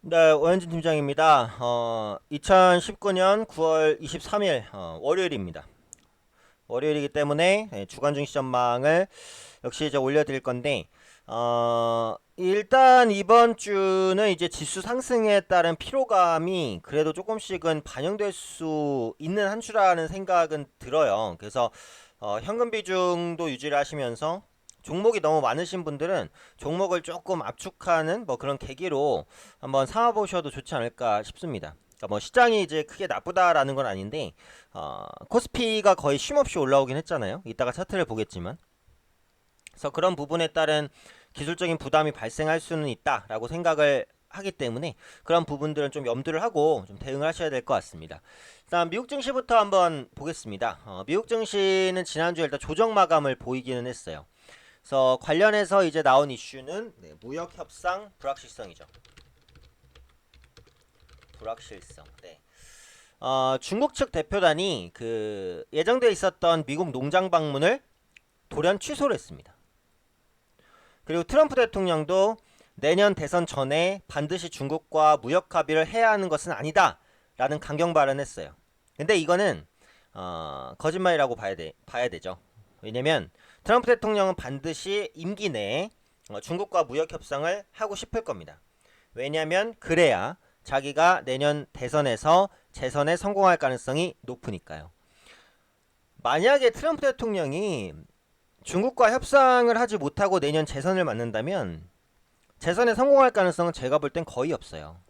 네, 오현진 팀장입니다. 2019년 9월 23일 월요일입니다. 월요일이기 때문에 주간중 시전망을 역시 이제 올려드릴 건데 일단 이번 주는 이제 지수 상승에 따른 피로감이 그래도 조금씩은 반영될 수 있는 한 주라는 생각은 들어요. 그래서 현금 비중도 유지를 하시면서 종목이 너무 많으신 분들은 종목을 조금 압축하는 뭐 그런 계기로 한번 삼아 보셔도 좋지 않을까 싶습니다. 그러니까 뭐 시장이 이제 크게 나쁘다라는 건 아닌데 코스피가 거의 쉼없이 올라오긴 했잖아요. 이따가 차트를 보겠지만. 그래서 그런 부분에 따른 기술적인 부담이 발생할 수는 있다라고 생각을 하기 때문에 그런 부분들은 좀 염두를 하고 좀 대응을 하셔야 될 것 같습니다. 일단 미국 증시부터 한번 보겠습니다. 미국 증시는 지난주에 일단 조정 마감을 보이기는 했어요. 그래서 관련해서 이제 나온 이슈는 무역 협상 불확실성이죠. 불확실성. 네. 중국 측 대표단이 그 예정돼 있었던 미국 농장 방문을 돌연 취소를 했습니다. 그리고 트럼프 대통령도 내년 대선 전에 반드시 중국과 무역 합의를 해야 하는 것은 아니다 라는 강경 발언했어요. 근데 이거는 거짓말이라고 봐야 되죠. 왜냐면 트럼프 대통령은 반드시 임기 내에 중국과 무역 협상을 하고 싶을 겁니다. 왜냐면 그래야 자기가 내년 대선에서 재선에 성공할 가능성이 높으니까요. 만약에 트럼프 대통령이 중국과 협상을 하지 못하고 내년 재선을 맞는다면 재선에 성공할 가능성은 제가 볼 땐 거의 없어요.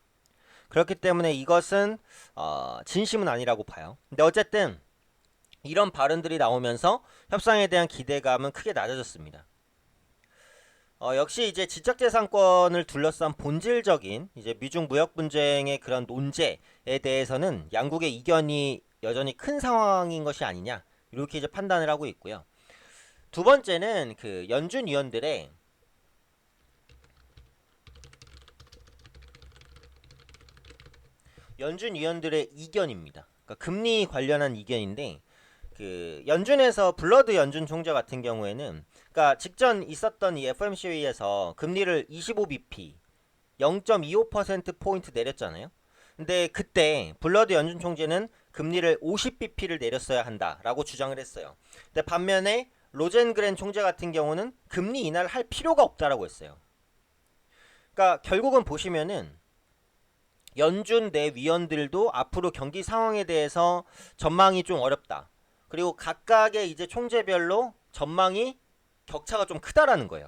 그렇기 때문에 이것은 진심은 아니라고 봐요. 근데 어쨌든 이런 발언들이 나오면서 협상에 대한 기대감은 크게 낮아졌습니다. 역시 이제 지적재산권을 둘러싼 본질적인 이제 미중 무역 분쟁의 그런 논제에 대해서는 양국의 이견이 여전히 큰 상황인 것이 아니냐 이렇게 이제 판단을 하고 있고요. 두 번째는 그 연준 위원들의 이견입니다. 그러니까 금리 관련한 이견인데 그 연준에서 블러드 연준 총재 같은 경우에는 그러니까 직전 있었던 이 FOMC에서 금리를 25bp 0.25% 포인트 내렸잖아요. 근데 그때 블러드 연준 총재는 금리를 50bp를 내렸어야 한다라고 주장을 했어요. 근데 반면에 로젠그렌 총재 같은 경우는 금리 인하를 할 필요가 없다라고 했어요. 그러니까 결국은 보시면은 연준 내 위원들도 앞으로 경기 상황에 대해서 전망이 좀 어렵다. 그리고 각각의 이제 총재별로 전망이 격차가 좀 크다라는 거예요.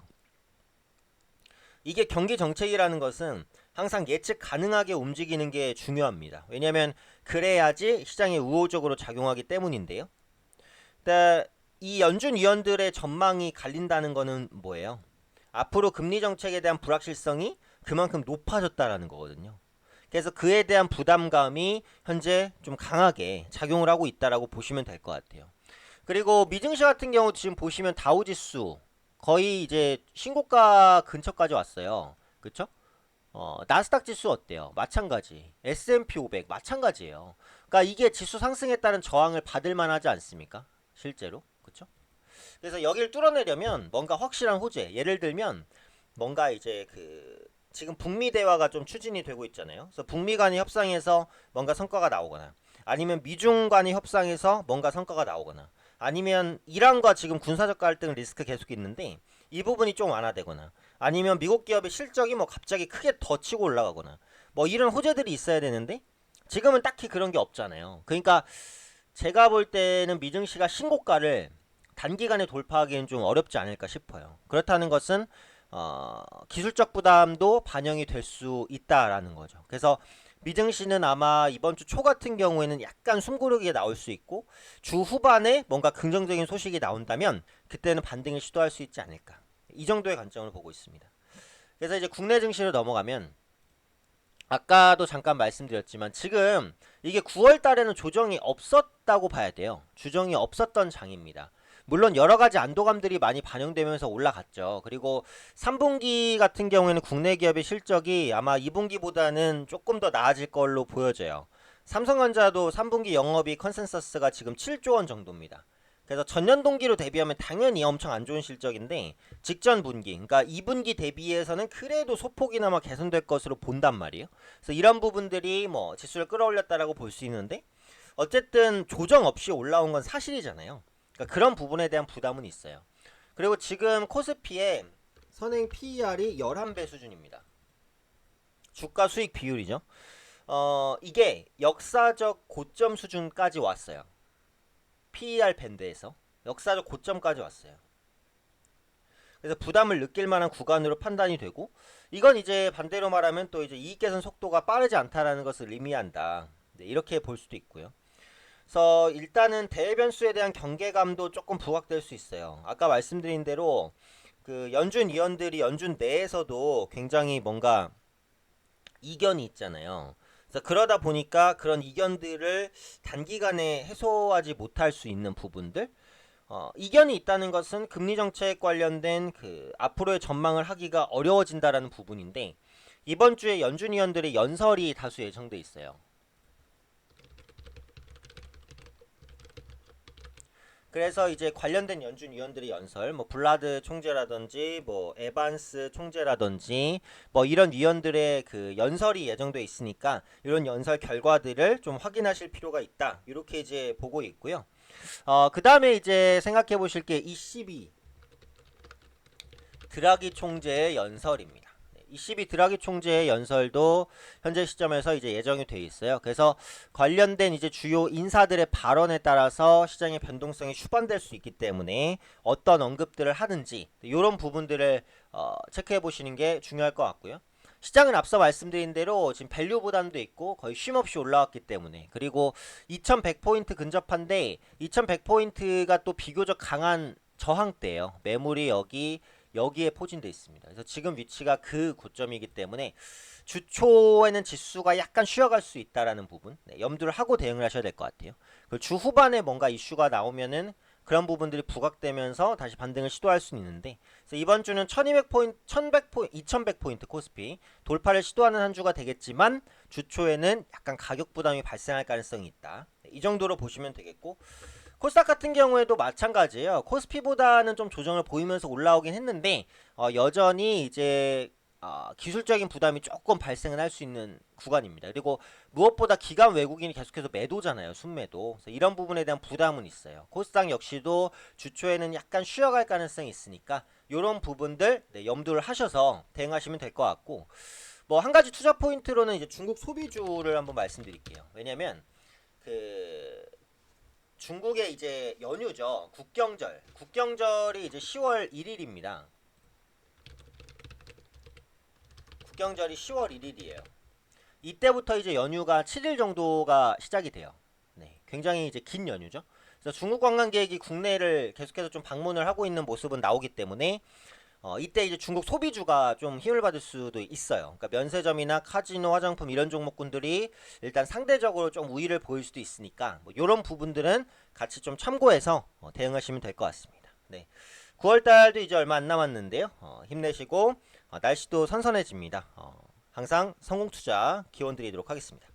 이게 경기 정책이라는 것은 항상 예측 가능하게 움직이는 게 중요합니다. 왜냐하면 그래야지 시장에 우호적으로 작용하기 때문인데요. 근데 이 연준 위원들의 전망이 갈린다는 거는 뭐예요? 앞으로 금리 정책에 대한 불확실성이 그만큼 높아졌다라는 거거든요. 그래서 그에 대한 부담감이 현재 좀 강하게 작용을 하고 있다라고 보시면 될 것 같아요. 그리고 미증시 같은 경우도 지금 보시면 다우지수 거의 이제 신고가 근처까지 왔어요. 그쵸? 나스닥 지수 어때요? 마찬가지. S&P 500 마찬가지예요. 그러니까 이게 지수 상승에 따른 저항을 받을 만하지 않습니까? 실제로. 그쵸? 그래서 여기를 뚫어내려면 뭔가 확실한 호재. 예를 들면 뭔가 이제 그 지금 북미 대화가 좀 추진이 되고 있잖아요. 그래서 북미 간의 협상에서 뭔가 성과가 나오거나 아니면 미중 간의 협상에서 뭔가 성과가 나오거나 아니면 이란과 지금 군사적 갈등 리스크 계속 있는데 이 부분이 좀 완화되거나 아니면 미국 기업의 실적이 뭐 갑자기 크게 더 치고 올라가거나 뭐 이런 호재들이 있어야 되는데 지금은 딱히 그런 게 없잖아요. 그러니까 제가 볼 때는 미증시가 신고가를 단기간에 돌파하기엔 좀 어렵지 않을까 싶어요. 그렇다는 것은 기술적 부담도 반영이 될 수 있다라는 거죠. 그래서 미증시는 아마 이번 주 초 같은 경우에는 약간 숨고르기에 나올 수 있고 주 후반에 뭔가 긍정적인 소식이 나온다면 그때는 반등을 시도할 수 있지 않을까. 이 정도의 관점을 보고 있습니다. 그래서 이제 국내 증시로 넘어가면 아까도 잠깐 말씀드렸지만 지금 이게 9월 달에는 조정이 없었다고 봐야 돼요. 조정이 없었던 장입니다. 물론 여러 가지 안도감들이 많이 반영되면서 올라갔죠. 그리고 3분기 같은 경우에는 국내 기업의 실적이 아마 2분기보다는 조금 더 나아질 걸로 보여져요. 삼성전자도 3분기 영업이 컨센서스가 지금 7조 원 정도입니다. 그래서 전년 동기로 대비하면 당연히 엄청 안 좋은 실적인데 직전 분기, 그러니까 2분기 대비해서는 그래도 소폭이나마 개선될 것으로 본단 말이에요. 그래서 이런 부분들이 뭐 지수를 끌어올렸다라고 볼 수 있는데 어쨌든 조정 없이 올라온 건 사실이잖아요. 그러니까 그런 부분에 대한 부담은 있어요. 그리고 지금 코스피의 선행 PER이 11배 수준입니다. 주가 수익 비율이죠. 이게 역사적 고점 수준까지 왔어요. PER 밴드에서 역사적 고점까지 왔어요. 그래서 부담을 느낄 만한 구간으로 판단이 되고, 이건 이제 반대로 말하면 또 이제 이익 개선 속도가 빠르지 않다라는 것을 의미한다. 네, 이렇게 볼 수도 있고요. 그래서 일단은 대외 변수에 대한 경계감도 조금 부각될 수 있어요. 아까 말씀드린 대로 그 연준 위원들이 연준 내에서도 굉장히 뭔가 이견이 있잖아요. 그래서 그러다 보니까 그런 이견들을 단기간에 해소하지 못할 수 있는 부분들, 이견이 있다는 것은 금리 정책 관련된 그 앞으로의 전망을 하기가 어려워진다라는 부분인데, 이번 주에 연준 위원들의 연설이 다수 예정돼 있어요. 그래서 이제 관련된 연준 위원들의 연설, 뭐 블라드 총재라든지 뭐 에반스 총재라든지 뭐 이런 위원들의 그 연설이 예정돼 있으니까 이런 연설 결과들을 좀 확인하실 필요가 있다. 이렇게 이제 보고 있고요. 그 다음에 이제 생각해 보실 게 ECB 드라기 총재의 연설입니다. ECB 드라기 총재의 연설도 현재 시점에서 이제 예정이 돼 있어요. 그래서 관련된 이제 주요 인사들의 발언에 따라서 시장의 변동성이 수반될 수 있기 때문에 어떤 언급들을 하는지 이런 부분들을 체크해 보시는 게 중요할 것 같고요. 시장은 앞서 말씀드린 대로 지금 밸류 보단도 있고 거의 쉼없이 올라왔기 때문에, 그리고 2100포인트 근접한데 2100포인트가 또 비교적 강한 저항대예요. 매물이 여기에 포진되어 있습니다. 그래서 지금 위치가 그 고점이기 때문에 주초에는 지수가 약간 쉬어갈 수 있다라는 부분, 네, 염두를 하고 대응을 하셔야 될 것 같아요. 그리고 주 후반에 뭔가 이슈가 나오면은 그런 부분들이 부각되면서 다시 반등을 시도할 수는 있는데, 그래서 이번 주는 1200포인트, 1100포인트, 2100포인트 코스피 돌파를 시도하는 한 주가 되겠지만 주초에는 약간 가격 부담이 발생할 가능성이 있다. 네, 이 정도로 보시면 되겠고, 코스닥 같은 경우에도 마찬가지예요. 코스피보다는 좀 조정을 보이면서 올라오긴 했는데 여전히 이제 기술적인 부담이 조금 발생을 할 수 있는 구간입니다. 그리고 무엇보다 기관 외국인이 계속해서 매도잖아요. 순매도. 그래서 이런 부분에 대한 부담은 있어요. 코스닥 역시도 주초에는 약간 쉬어갈 가능성이 있으니까 이런 부분들 염두를 하셔서 대응하시면 될 것 같고, 뭐 한 가지 투자 포인트로는 이제 중국 소비주를 한번 말씀드릴게요. 왜냐면 그 중국의 이제 연휴죠. 국경절이 이제 10월 1일입니다. 국경절이 10월 1일이에요. 이때부터 이제 연휴가 7일 정도가 시작이 돼요. 네, 굉장히 이제 긴 연휴죠. 그래서 중국 관광객이 국내를 계속해서 좀 방문을 하고 있는 모습은 나오기 때문에 이때 이제 중국 소비주가 좀 힘을 받을 수도 있어요. 그러니까 면세점이나 카지노, 화장품 이런 종목군들이 일단 상대적으로 좀 우위를 보일 수도 있으니까 뭐 이런 부분들은 같이 좀 참고해서 대응하시면 될 것 같습니다. 네, 9월 달도 이제 얼마 안 남았는데요. 힘내시고 날씨도 선선해집니다. 항상 성공 투자 기원 드리도록 하겠습니다.